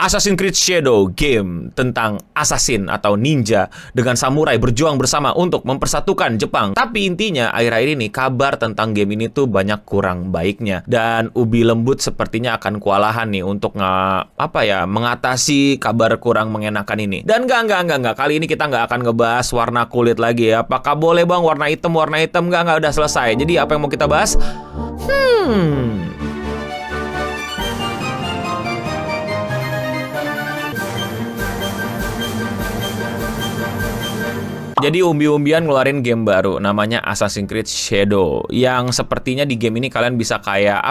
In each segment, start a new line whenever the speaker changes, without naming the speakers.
Assassin's Creed Shadow, game tentang assassin atau ninja dengan samurai berjuang bersama untuk mempersatukan Jepang. Tapi intinya akhir-akhir ini kabar tentang game ini tuh banyak kurang baiknya. Dan Ubi Lembut sepertinya akan kewalahan nih untuk mengatasi kabar kurang mengenakan ini. Dan enggak. Kali ini kita nggak akan ngebahas warna kulit lagi ya. Apakah boleh bang warna hitam? Enggak, udah selesai. Jadi apa yang mau kita bahas? Jadi umbi-umbian ngeluarin game baru namanya Assassin's Creed Shadow, yang sepertinya di game ini kalian bisa kayak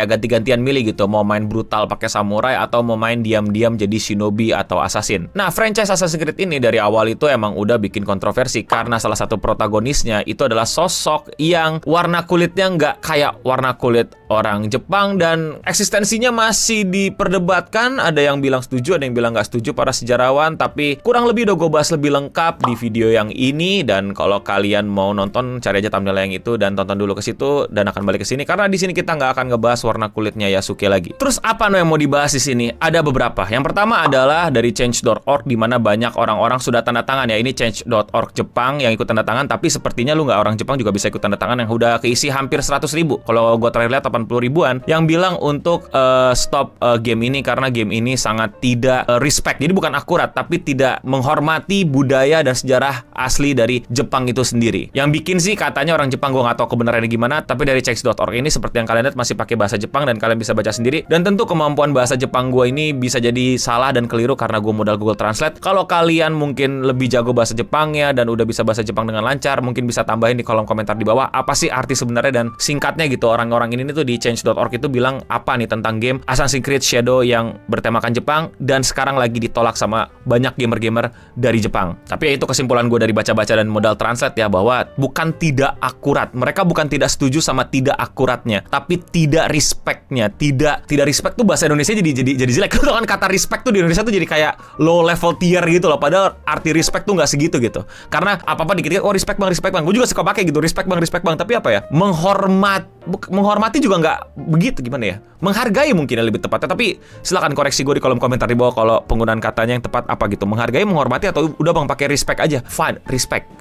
ganti-gantian milih gitu, mau main brutal pakai samurai atau mau main diam-diam jadi shinobi atau assassin. Nah, franchise Assassin's Creed ini dari awal itu emang udah bikin kontroversi karena salah satu protagonisnya itu adalah sosok yang warna kulitnya nggak kayak warna kulit orang Jepang dan eksistensinya masih diperdebatkan. Ada yang bilang setuju, ada yang bilang nggak setuju para sejarawan, tapi kurang lebih udah gue bahas lebih lengkap di video yang ini. Dan kalau kalian mau nonton, cari aja thumbnail yang itu dan tonton dulu ke situ dan akan balik ke sini karena di sini kita nggak akan ngebahas warna kulitnya Yasuke lagi. Terus apa yang mau dibahas di sini? Ada beberapa. Yang pertama adalah dari change.org, di mana banyak orang-orang sudah tanda tangan ya. Ini change.org Jepang yang ikut tanda tangan, tapi sepertinya lu nggak orang Jepang juga bisa ikut tanda tangan, yang udah keisi hampir 100.000. Kalau gue terakhir lihat 80 ribuan yang bilang untuk stop game ini karena game ini sangat tidak respect. Jadi bukan akurat, tapi tidak menghormati budaya dan sejarah asli dari Jepang itu sendiri. Yang bikin sih katanya orang Jepang, gue nggak tahu kebenarannya gimana, tapi dari change.org ini seperti yang kalian lihat masih pakai bahasa Jepang dan kalian bisa baca sendiri. Dan tentu kemampuan bahasa Jepang gue ini bisa jadi salah dan keliru karena gue modal Google Translate. Kalau kalian mungkin lebih jago bahasa Jepangnya dan udah bisa bahasa Jepang dengan lancar, mungkin bisa tambahin di kolom komentar di bawah apa sih arti sebenarnya dan singkatnya gitu. Orang-orang ini tuh di change.org itu bilang apa nih tentang game Assassin's Creed Shadow yang bertemakan Jepang dan sekarang lagi ditolak sama banyak gamer-gamer dari Jepang. Tapi ya itu kesimpulan gue dari baca-baca dan modal translate ya, bahwa bukan tidak akurat. Mereka bukan tidak setuju sama tidak akuratnya, tapi tidak respectnya. Tidak respect tuh bahasa Indonesia jadi jelek. Kalau kan kata respect tuh di Indonesia tuh jadi kayak low level tier gitu loh. Padahal arti respect tuh nggak segitu gitu. Karena apa-apa dikit-dikit, oh respect bang. Gue juga suka pakai gitu, respect bang. Tapi apa ya? Menghormati juga nggak begitu, gimana ya? Menghargai mungkin lebih tepatnya. Tapi silakan koreksi gue di kolom komentar di bawah kalau penggunaan katanya yang tepat apa gitu. Menghargai, menghormati, atau udah bang pakai respect aja. Fine, respect.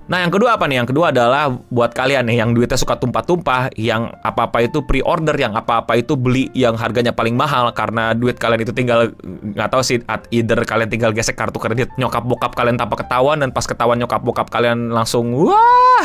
Nah, yang kedua apa nih? Yang kedua adalah buat kalian nih yang duitnya suka tumpah-tumpah, yang apa-apa itu pre-order, yang apa-apa itu beli yang harganya paling mahal karena duit kalian itu tinggal, nggak tahu sih, either kalian tinggal gesek kartu kredit, nyokap bokap kalian tanpa ketahuan, dan pas ketahuan nyokap bokap kalian langsung wah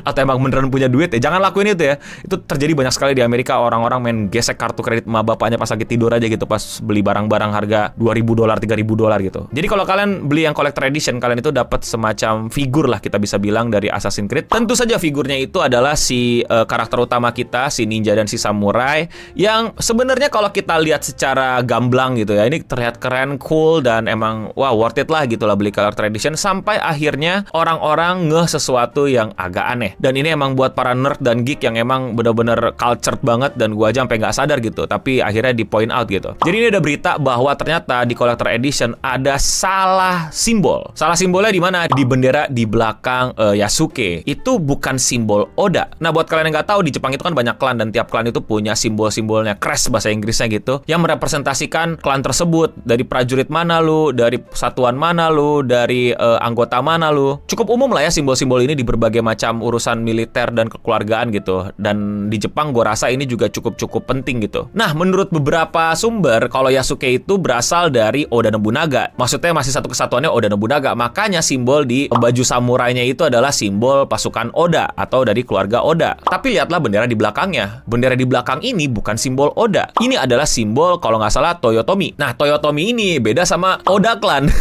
atau emang beneran punya duit ya. Jangan lakuin itu ya. Itu terjadi banyak sekali di Amerika, orang-orang main gesek kartu kredit sama bapaknya pas lagi tidur aja gitu, pas beli barang-barang harga $2.000, $3.000 gitu. Jadi kalau kalian beli yang collector edition, kalian itu dapat semacam figur lah kita bisa bilang dari Assassin's Creed. Tentu saja figurnya itu adalah si karakter utama kita, si ninja dan si samurai, yang sebenarnya kalau kita lihat secara gamblang gitu ya, ini terlihat keren, cool, dan emang wah worth it lah gitu lah beli collector edition. Sampai akhirnya orang-orang ngeh sesuatu yang agak aneh, dan ini emang buat para nerd dan geek yang emang bener-bener cultured banget, dan gua aja sampai nggak sadar gitu, tapi akhirnya di point out gitu. Jadi ini ada berita bahwa ternyata di collector edition ada salah simbol. Salah simbolnya di mana? Di bendera di belakang Yasuke. Itu bukan simbol Oda. Nah, buat kalian yang nggak tahu, di Jepang itu kan banyak klan dan tiap klan itu punya simbol-simbolnya, crest bahasa Inggrisnya gitu, yang merepresentasikan klan tersebut. Dari prajurit mana lu, dari satuan mana lu, dari anggota mana lu. Cukup umum lah ya simbol-simbol ini di berbagai macam urusan militer dan kekeluargaan gitu. Dan di Jepang gue rasa ini juga cukup penting gitu. Nah, menurut beberapa sumber, kalau Yasuke itu berasal dari Oda Nobunaga. Maksudnya masih satu kesatuannya Oda Nobunaga. Makanya simbol di baju samurainya itu adalah simbol pasukan Oda atau dari keluarga Oda. Tapi lihatlah bendera di belakangnya. Bendera di belakang ini bukan simbol Oda. Ini adalah simbol kalau nggak salah Toyotomi. Nah, Toyotomi ini beda sama Oda Clan.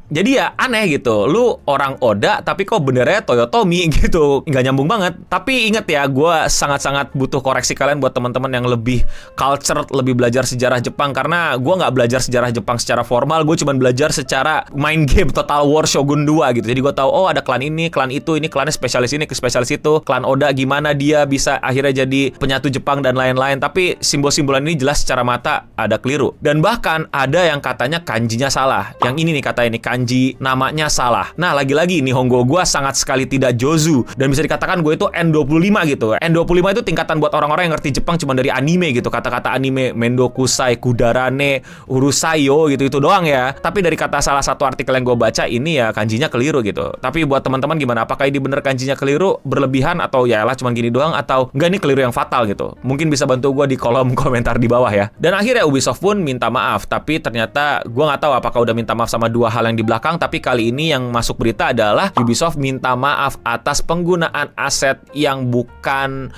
Jadi ya aneh gitu. Lu orang Oda tapi kok benderanya Toyotomi gitu. Nggak nyambung banget. Tapi inget ya, gue sangat-sangat butuh koreksi kalian buat teman-teman yang lebih cultured, lebih belajar sejarah Jepang. Karena gue nggak belajar sejarah Jepang secara formal. Gue cuma belajar secara main game Total War Shogun 2 gitu. Jadi gue tahu, oh ada klan ini klan itu, ini klannya spesialis ini, ke spesialis itu. Klan Oda gimana dia bisa akhirnya jadi penyatu Jepang dan lain-lain. Tapi simbol-simbolan ini jelas secara mata ada keliru. Dan bahkan ada yang katanya kanjinya salah. Yang ini nih kata ini, kanji namanya salah. Nah, lagi-lagi Nihongo gue sangat sekali tidak jozu. Dan bisa dikatakan gue itu N25 gitu. N25 itu tingkatan buat orang-orang yang ngerti Jepang cuma dari anime gitu. Kata-kata anime, Mendokusai, Kudarane, Urusayo gitu, itu doang ya. Tapi dari kata salah satu artikel yang gue baca ini ya kanjinya keliru gitu. Tapi buat teman-teman gimana? Apakah ini bener kanjinya keliru, berlebihan, atau ya lah cuma gini doang, atau enggak ini keliru yang fatal gitu? Mungkin bisa bantu gue di kolom komentar di bawah ya. Dan akhirnya Ubisoft pun minta maaf. Tapi ternyata gue nggak tahu apakah udah minta maaf sama dua hal yang di belakang. Tapi kali ini yang masuk berita adalah Ubisoft minta maaf atas penggunaan aset yang bukan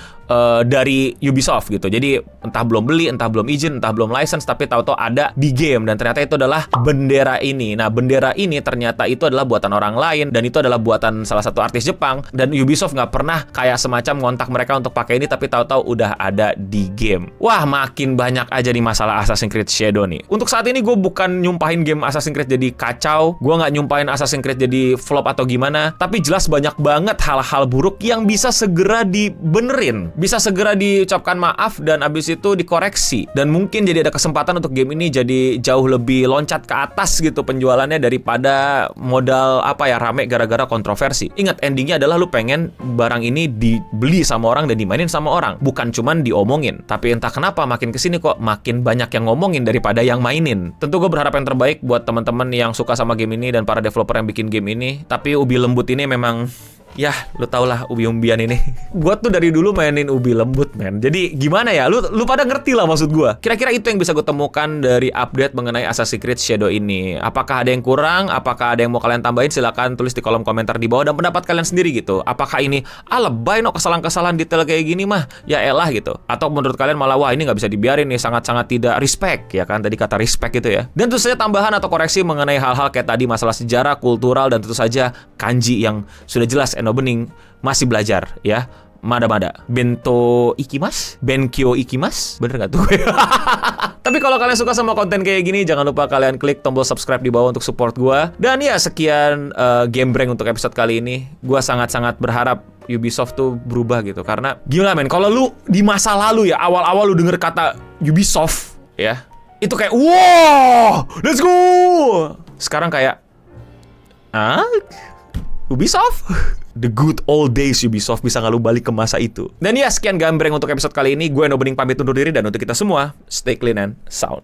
dari Ubisoft gitu. Jadi entah belum beli, entah belum izin, entah belum license, tapi tahu-tahu ada di game. Dan ternyata itu adalah bendera ini. Nah, bendera ini ternyata itu adalah buatan orang lain, dan itu adalah buatan salah satu artis Jepang. Dan Ubisoft nggak pernah kayak semacam ngontak mereka untuk pakai ini, tapi tahu-tahu udah ada di game. Wah, makin banyak aja nih masalah Assassin's Creed Shadow nih. Untuk saat ini gue bukan nyumpahin game Assassin's Creed jadi kacau, gue nggak nyumpahin Assassin's Creed jadi flop atau gimana, tapi jelas banyak banget hal-hal buruk yang bisa segera dibenerin, bisa segera diucapkan maaf, dan abis itu dikoreksi. Dan mungkin jadi ada kesempatan untuk game ini jadi jauh lebih loncat ke atas gitu penjualannya daripada modal rame gara-gara kontroversi. Ingat, endingnya adalah lu pengen barang ini dibeli sama orang dan dimainin sama orang, bukan cuman diomongin. Tapi entah kenapa makin kesini kok makin banyak yang ngomongin daripada yang mainin. Tentu gue berharap yang terbaik buat teman-teman yang suka sama game ini dan para developer yang bikin game ini. Tapi Ubi Lembut ini memang, ya, lu tau lah ubi-umbian ini. Gua tuh dari dulu mainin Ubi Lembut, men. Jadi gimana ya? Lu pada ngerti lah maksud gua. Kira-kira itu yang bisa gue temukan dari update mengenai Assassin's Creed Shadow ini. Apakah ada yang kurang? Apakah ada yang mau kalian tambahin? Silahkan tulis di kolom komentar di bawah dan pendapat kalian sendiri gitu. Apakah ini lebay no kesalahan-kesalahan detail kayak gini mah? Ya elah gitu. Atau menurut kalian malah wah ini nggak bisa dibiarin nih, sangat-sangat tidak respect ya kan? Tadi kata respect gitu ya. Dan tentu saja tambahan atau koreksi mengenai hal-hal kayak tadi masalah sejarah, kultural, dan tentu saja kanji yang sudah jelas Eno Bening masih belajar ya. Mada-mada. Bento ikimas? Benkyo ikimas? Bener gak tuh? Tapi kalau kalian suka sama konten kayak gini, jangan lupa kalian klik tombol subscribe di bawah untuk support gua. Dan ya, sekian Gamebreng untuk episode kali ini. Gua sangat-sangat berharap Ubisoft tuh berubah gitu. Karena gila men, kalau lu di masa lalu ya, awal-awal lu denger kata Ubisoft ya, itu kayak wow, let's go. Sekarang kayak Ubisoft? The good old days Ubisoft, bisa nggak lu balik ke masa itu. Dan ya, sekian Gambreng untuk episode kali ini. Gue Eno Bening pamit undur diri, dan untuk kita semua, stay clean and sound.